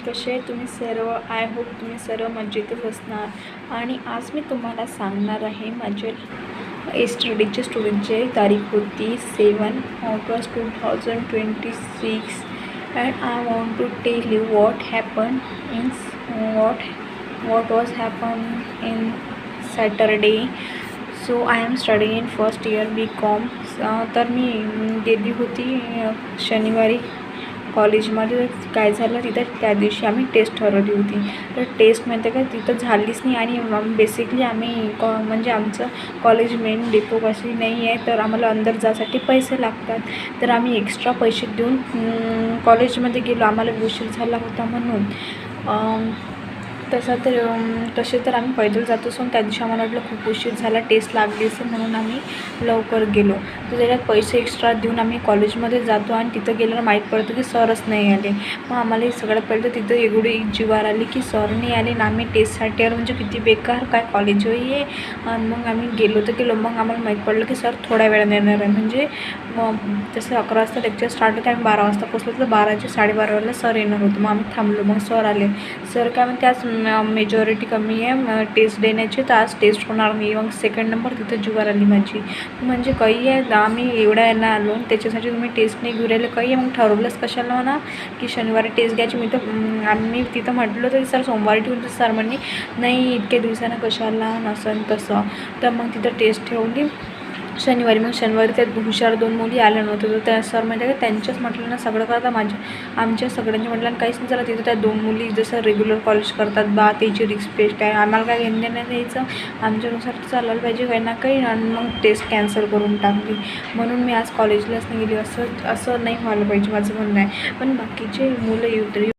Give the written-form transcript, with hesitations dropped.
कसे आहे तुम्ही सर्व. आय होप तुम्ही सर्व मजेतच असणार. आणि आज मी तुम्हाला सांगणार आहे माझे स्टडीचे स्टुडंटची तारीख होती 7 August 2026 and I want to tell you what happen in what was happened in Saturday. So I am studying in first year BCom. तर मी गेली होती शनिवारी कॉलेजमध्ये. काय झालं तिथं, त्या दिवशी आम्ही टेस्ट ठरवली होती. तर टेस्ट माहिती का तिथं झालीच नाही. आणि बेसिकली आम्ही म्हणजे आमचं कॉलेज मेन डेपो कशी नाही आहे, तर आम्हाला अंदर जासाठी पैसे लागतात. तर आम्ही एक्स्ट्रा पैसे देऊन कॉलेजमध्ये गेलो. आम्हाला उशीर झाला होता म्हणून. तसे तर आम्ही पैदल जात असो. त्या दिवशी आम्हाला वाटलं खूप उशीर झाला, टेस्ट लागली असेल म्हणून आम्ही लवकर गेलो. तर त्याच्यात पैसे एक्स्ट्रा देऊन आम्ही कॉलेजमध्ये जातो आणि तिथं गेल्यावर माहीत पडतं की सरच नाही आले. मग आम्हाला सगळ्यात पहिलं तिथं एवढी जीवार आली की सर नाही आले ना आम्ही टेस्टसाठी आलो. म्हणजे किती बेकार काय कॉलेजही आहे. आणि मग आम्ही गेलो. मग आम्हाला माहीत पडलं की सर थोड्या वेळाने येणार आहे. म्हणजे मग जसं 11 वाजता लेक्चर स्टार्ट होते, आम्ही 12 वाजता पोचलो. तर 12:30 वाजता सर येणार होतं. मग आम्ही थांबलो. मग सर आले. सर काय म्हणते आज मेजॉरिटी कमी आहे टेस्ट देण्याची, तर आज टेस्ट होणार नाही. मग सेकंड नंबर तिथं जीवार आली माझी. म्हणजे काही आहे आम्ही एवढ्या यांना आलो त्याच्यासाठी तुम्ही टेस्ट नाही घेऊ राहिले काही आहे. मग ठरवलंच कशाला म्हणा की शनिवारी टेस्ट घ्यायची. आम्ही तिथं म्हटलं तर सर सोमवारी ठेवून. तर सर म्हणणे नाही इतक्या दिवसानं कशाला नसन तसं. तर मग तिथं टेस्ट ठेवली शनिवारी. मग शनिवारी त्या हुशार 2 मुली आल्या नव्हत्या. तर त्या सर म्हणजे त्यांच्याच म्हटलं ना सगळं करता आमच्या सगळ्यांच्या म्हटलं काहीच नाही झालं. तिथं त्या 2 मुली जसं रेग्युलर कॉलेज करतात त्याची रिस्पेक्ट आहे. आम्हाला काय घेणं नाही द्यायचं, आमच्यानुसार चालायला पाहिजे काही ना काही. आणि मग टेस्ट कॅन्सल करून टाकली. म्हणून मी आज कॉलेजलाच नाही गेली. असं नाही व्हायला पाहिजे माझं म्हणणं आहे. पण बाकीचे मुलं